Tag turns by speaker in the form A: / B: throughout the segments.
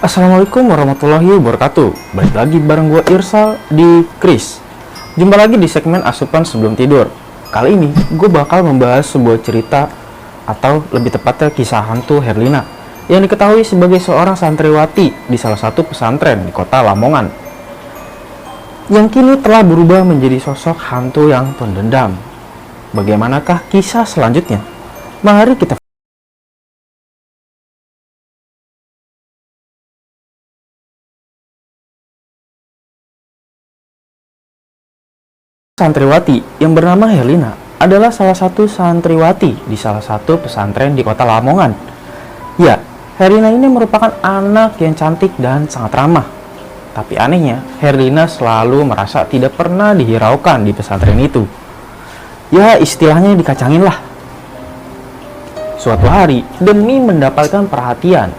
A: Assalamualaikum warahmatullahi wabarakatuh. Balik lagi bareng gue Irsal di Kris. Jumpa lagi di segmen asupan sebelum tidur. Kali ini gue bakal membahas sebuah cerita, atau lebih tepatnya kisah hantu Herlina, yang diketahui sebagai seorang santriwati di salah satu pesantren di kota Lamongan, yang kini telah berubah menjadi sosok hantu yang pendendam. Bagaimanakah kisah selanjutnya? Mari kita santriwati yang bernama Herlina adalah salah satu santriwati di salah satu pesantren di kota Lamongan. Ya, Herlina ini merupakan anak yang cantik dan sangat ramah. Tapi anehnya, Herlina selalu merasa tidak pernah dihiraukan di pesantren itu. Ya, istilahnya dikacangin lah. Suatu hari, demi mendapatkan perhatian,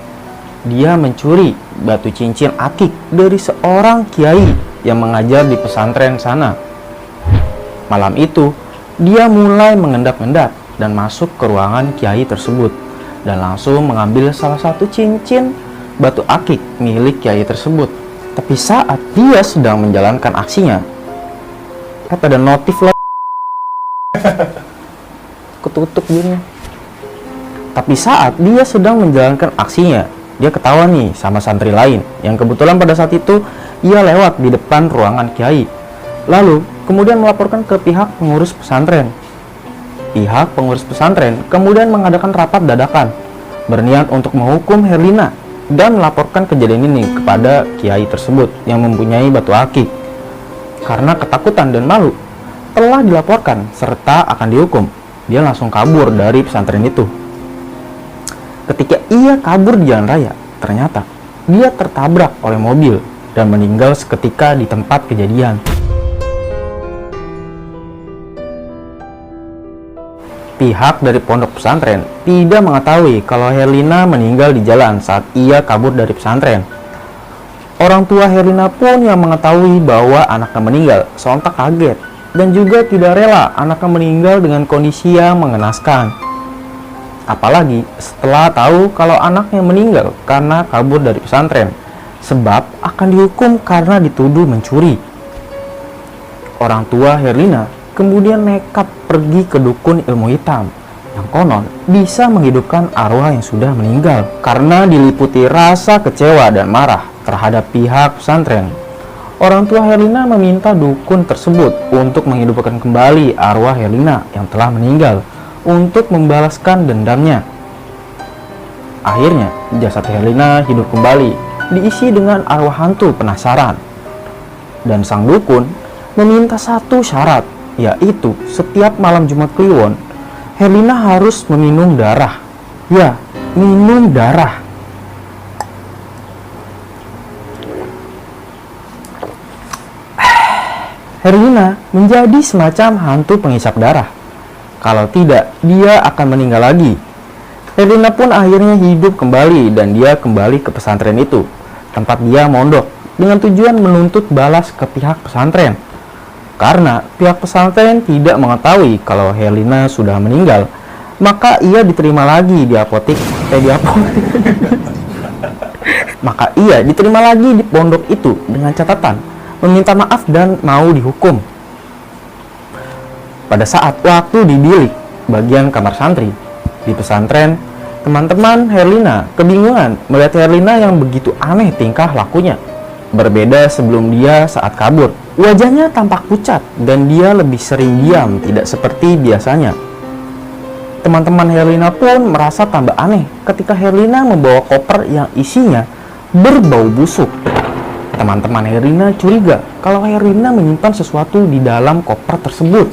A: dia mencuri batu cincin akik dari seorang kiai yang mengajar di pesantren sana. Malam itu, dia mulai mengendap-endap dan masuk ke ruangan kiai tersebut dan langsung mengambil salah satu cincin batu akik milik kiai tersebut. Tapi saat dia sedang menjalankan aksinya, ada notif lah, ketutup bunyinya. Tapi saat dia sedang menjalankan aksinya, dia ketahuan nih sama santri lain yang kebetulan pada saat itu ia lewat di depan ruangan kiai. Lalu kemudian melaporkan ke pihak pengurus pesantren. Pihak pengurus pesantren kemudian mengadakan rapat dadakan berniat untuk menghukum Herlina dan melaporkan kejadian ini kepada kiai tersebut yang mempunyai batu akik. Karena ketakutan dan malu telah dilaporkan serta akan dihukum, dia langsung kabur dari pesantren itu. Ketika ia kabur di jalan raya, ternyata dia tertabrak oleh mobil dan meninggal seketika di tempat kejadian. Pihak dari pondok pesantren tidak mengetahui kalau Herlina meninggal di jalan saat ia kabur dari pesantren. Orang tua Herlina pun yang mengetahui bahwa anaknya meninggal sontak kaget dan juga tidak rela anaknya meninggal dengan kondisi yang mengenaskan. Apalagi setelah tahu kalau anaknya meninggal karena kabur dari pesantren, sebab akan dihukum karena dituduh mencuri. Orang tua Herlina kemudian nekat pergi ke dukun ilmu hitam yang konon bisa menghidupkan arwah yang sudah meninggal. Karena diliputi rasa kecewa dan marah terhadap pihak pesantren, orang tua Herlina meminta dukun tersebut untuk menghidupkan kembali arwah Herlina yang telah meninggal untuk membalaskan dendamnya. Akhirnya jasad Herlina hidup kembali, diisi dengan arwah hantu penasaran. Dan sang dukun meminta satu syarat, yaitu setiap malam Jumat Kliwon, Herlina harus meminum darah. Ya, minum darah. Herlina menjadi semacam hantu penghisap darah. Kalau tidak, dia akan meninggal lagi. Herlina pun akhirnya hidup kembali dan dia kembali ke pesantren itu, tempat dia mondok, dengan tujuan menuntut balas ke pihak pesantren. Karena pihak pesantren tidak mengetahui kalau Herlina sudah meninggal, maka ia diterima lagi di maka ia diterima lagi di pondok itu dengan catatan meminta maaf dan mau dihukum. Pada saat waktu di bilik bagian kamar santri di pesantren, teman-teman Herlina kebingungan melihat Herlina yang begitu aneh tingkah lakunya. Berbeda sebelum dia saat kabur, wajahnya tampak pucat dan dia lebih sering diam, tidak seperti biasanya. Teman-teman Herlina pun merasa tambah aneh ketika Herlina membawa koper yang isinya berbau busuk. Teman-teman Herlina curiga kalau Herlina menyimpan sesuatu di dalam koper tersebut.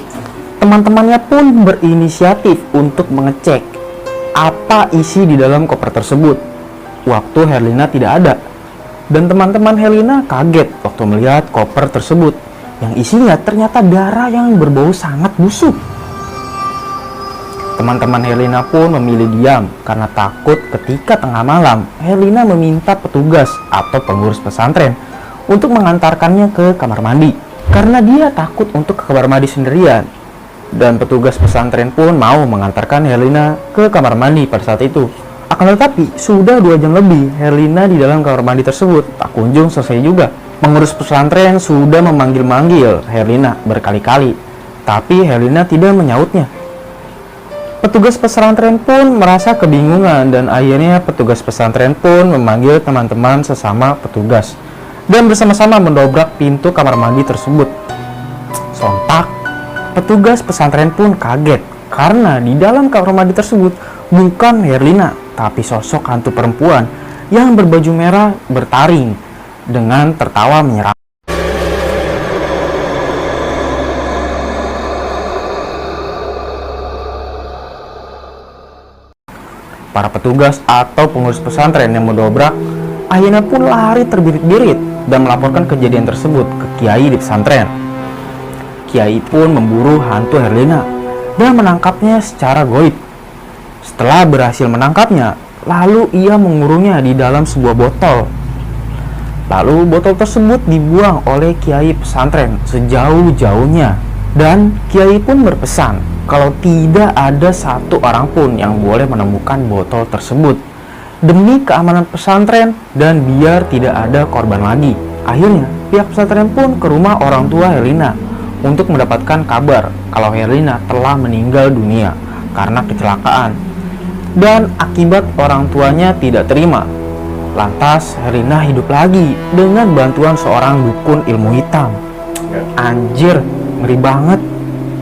A: Teman-temannya pun berinisiatif untuk mengecek apa isi di dalam koper tersebut waktu Herlina tidak ada. Dan teman-teman Herlina kaget waktu melihat koper tersebut yang isinya ternyata darah yang berbau sangat busuk. Teman-teman Herlina pun memilih diam karena takut ketika tengah malam Herlina meminta petugas atau pengurus pesantren untuk mengantarkannya ke kamar mandi. Karena dia takut untuk ke kamar mandi sendirian. Dan petugas pesantren pun mau mengantarkan Herlina ke kamar mandi pada saat itu. Akan tetapi, sudah 2 jam lebih Herlina di dalam kamar mandi tersebut tak kunjung selesai juga. Pengurus pesantren sudah memanggil-manggil Herlina berkali-kali, tapi Herlina tidak menyautnya. Petugas pesantren pun merasa kebingungan dan akhirnya petugas pesantren pun memanggil teman-teman sesama petugas dan bersama-sama mendobrak pintu kamar mandi tersebut. Sontak, petugas pesantren pun kaget karena di dalam kamar mandi tersebut bukan Herlina, tapi sosok hantu perempuan yang berbaju merah bertaring dengan tertawa menyerang. Para petugas atau pengurus pesantren yang mendobrak akhirnya pun lari terbirit-birit dan melaporkan kejadian tersebut ke kiai di pesantren. Kiai pun memburu hantu Herlina dan menangkapnya secara goib. Setelah berhasil menangkapnya, lalu ia mengurungnya di dalam sebuah botol. Lalu botol tersebut dibuang oleh kiai pesantren sejauh-jauhnya. Dan kiai pun berpesan kalau tidak ada satu orang pun yang boleh menemukan botol tersebut demi keamanan pesantren dan biar tidak ada korban lagi. Akhirnya pihak pesantren pun ke rumah orang tua Herlina untuk mendapatkan kabar kalau Herlina telah meninggal dunia karena kecelakaan dan akibat orang tuanya tidak terima. Lantas Herlina hidup lagi dengan bantuan seorang dukun ilmu hitam. Anjir, ngeri banget.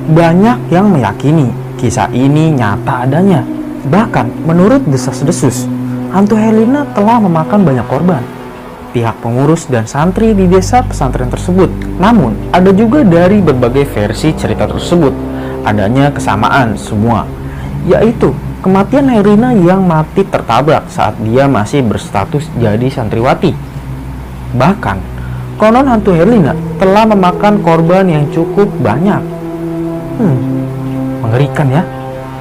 A: Banyak yang meyakini kisah ini nyata adanya. Bahkan menurut desas-desus, hantu Herlina telah memakan banyak korban pihak pengurus dan santri di desa pesantren tersebut. Namun, ada juga dari berbagai versi cerita tersebut adanya kesamaan semua, yaitu kematian Herlina yang mati tertabrak saat dia masih berstatus jadi santriwati. Bahkan, konon hantu Herlina telah memakan korban yang cukup banyak. Mengerikan ya.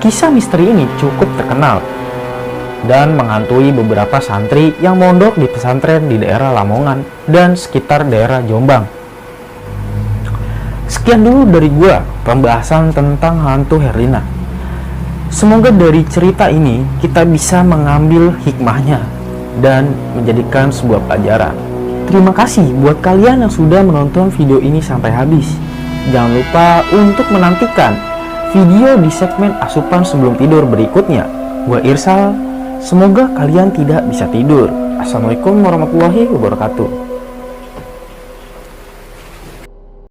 A: Kisah misteri ini cukup terkenal dan menghantui beberapa santri yang mondok di pesantren di daerah Lamongan dan sekitar daerah Jombang. Sekian dulu dari gua pembahasan tentang hantu Herlina. Semoga dari cerita ini kita bisa mengambil hikmahnya dan menjadikan sebuah pelajaran. Terima kasih buat kalian yang sudah menonton video ini sampai habis. Jangan lupa untuk menantikan video di segmen asupan sebelum tidur berikutnya. Gua Irsal, semoga kalian tidak bisa tidur. Assalamualaikum warahmatullahi wabarakatuh.